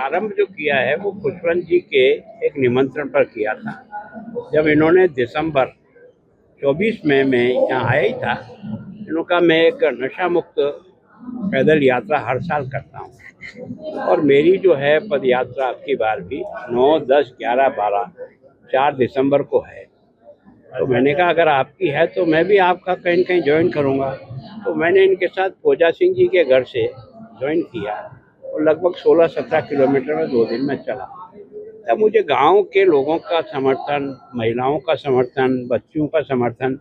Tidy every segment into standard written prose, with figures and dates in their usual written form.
प्रारंभ जो किया है वो खुशवंत जी के एक निमंत्रण पर किया था। जब इन्होंने दिसंबर 24 मई में यहाँ आया ही था, इन्होंने कहा मैं एक नशा मुक्त पैदल यात्रा हर साल करता हूँ और मेरी जो है पद यात्रा अब की बार भी 9, 10, 11, 12, 4 दिसंबर को है। तो मैंने कहा अगर आपकी है तो मैं भी आपका कहीं न कहीं ज्वाइन करूँगा। तो मैंने इनके साथ फोजा सिंह जी के घर से ज्वाइन किया और लगभग 16-17 किलोमीटर में 2 दिन में चला। तब मुझे गांव के लोगों का समर्थन, महिलाओं का समर्थन, बच्चों का समर्थन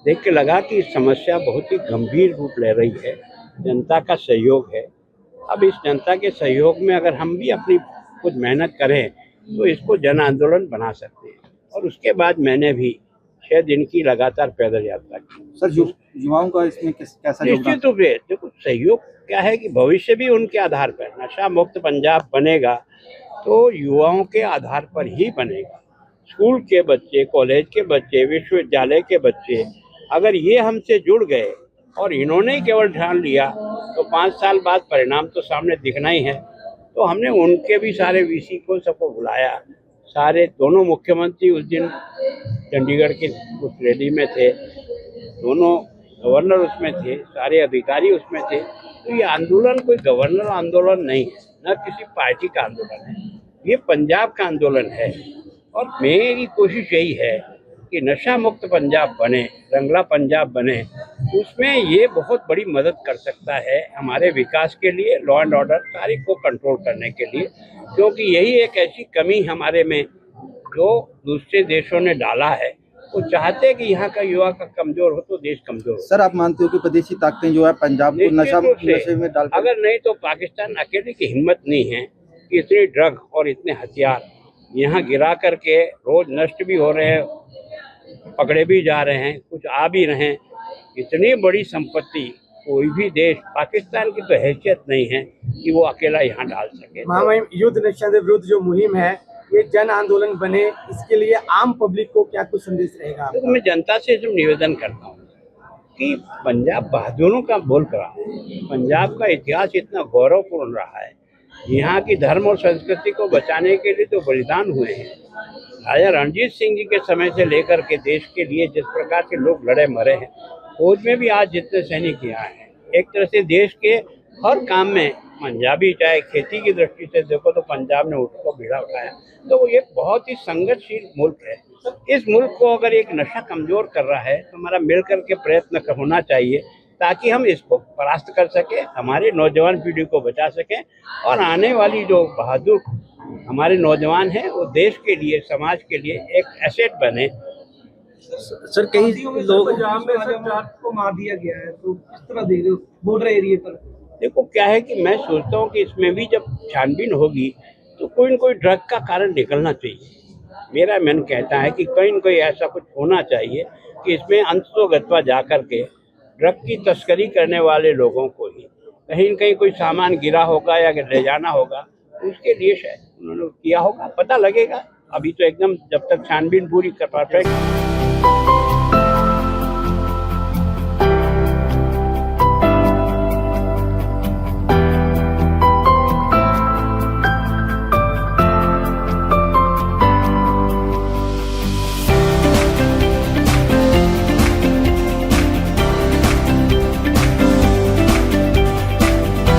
देख के लगा कि समस्या बहुत ही गंभीर रूप ले रही है। जनता का सहयोग है। अब इस जनता के सहयोग में अगर हम भी अपनी कुछ मेहनत करें तो इसको जन आंदोलन बना सकते हैं। और उसके बाद मैंने भी 6 दिन की लगातार पैदल यात्रा की। सर, युवाओं का इसमें कैसा योगदान? निश्चित रूप से देखो, सहयोग क्या है कि भविष्य भी उनके आधार पर, नशा मुक्त पंजाब बनेगा तो युवाओं के आधार पर ही बनेगा। स्कूल के बच्चे, कॉलेज के बच्चे, विश्वविद्यालय के बच्चे अगर ये हमसे जुड़ गए और इन्होंने ही केवल ठान लिया तो 5 साल बाद परिणाम तो सामने दिखना ही है। तो हमने उनके भी सारे वीसी को सबको बुलाया। सारे दोनों मुख्यमंत्री उस दिन चंडीगढ़ की उस रैली में थे, दोनों गवर्नर उसमें थे, सारे अधिकारी उसमें थे। तो ये आंदोलन कोई गवर्नर आंदोलन नहीं है, न किसी पार्टी का आंदोलन है, ये पंजाब का आंदोलन है। और मेरी कोशिश यही है कि नशा मुक्त पंजाब बने, रंगला पंजाब बने। उसमें ये बहुत बड़ी मदद कर सकता है हमारे विकास के लिए, लॉ एंड ऑर्डर सारी को कंट्रोल करने के लिए, क्योंकि यही एक ऐसी कमी हमारे में जो दूसरे देशों ने डाला है। वो चाहते हैं कि यहाँ का युवा का कमजोर हो तो देश कमजोर हो। सर, आप मानते हो कि विदेशी ताकतें जो है पंजाब को नशे में डाल, अगर नहीं तो पाकिस्तान अकेले की हिम्मत नहीं है कि इतनी ड्रग और इतने हथियार यहाँ गिरा करके रोज नष्ट भी हो रहे हैं, पकड़े भी जा रहे हैं, कुछ आ भी रहे हैं। इतनी बड़ी संपत्ति कोई भी देश, पाकिस्तान की तो हैसियत नहीं है कि वो अकेला यहाँ डाल सके। महामहिम युद्ध नशा के विरुद्ध जो मुहिम है ये जन आंदोलन बने, इसके लिए आम पब्लिक को क्या कुछ संदेश रहेगा? तो मैं जनता से जो निवेदन करता हूँ कि पंजाब बहादुरों का मुल्क रहा है, पंजाब का इतिहास इतना गौरवपूर्ण रहा है, यहाँ की धर्म और संस्कृति को बचाने के लिए तो बलिदान हुए हैं। राजा रणजीत सिंह जी के समय से लेकर के देश के लिए जिस प्रकार के लोग लड़े मरे हैं, फौज में भी आज जितने सैनिक यहाँ हैं, एक तरह से देश के हर काम में पंजाबी, चाहे खेती की दृष्टि से देखो तो पंजाब ने उसको बीड़ा उठाया। तो वो एक बहुत ही संघर्षशील मुल्क है। इस मुल्क को अगर एक नशा कमजोर कर रहा है तो हमारा मिलकर के प्रयत्न होना चाहिए ताकि हम इसको परास्त कर सके, हमारे नौजवान पीढ़ी को बचा सकें और आने वाली जो बहादुर हमारे नौजवान हैं वो देश के लिए, समाज के लिए एक एसेट बने। सर, कई लोग पंजाब में सरकार को मार दिया गया है, तो किस तरह देख रहे हो बॉर्डर एरिया पर? देखो क्या है कि मैं सोचता हूँ कि इसमें भी जब छानबीन होगी तो कोई न कोई ड्रग का कारण निकलना चाहिए। मेरा मन कहता है कि कोई न कोई ऐसा कुछ होना चाहिए कि इसमें अंततोगत्वा जा कर के ड्रग की तस्करी करने वाले लोगों को ही कहीं न कहीं कोई सामान गिरा होगा या ले जाना होगा, उसके लिए शायद उन्होंने किया होगा, पता लगेगा। अभी तो एकदम जब तक छानबीन पूरी परफेक्ट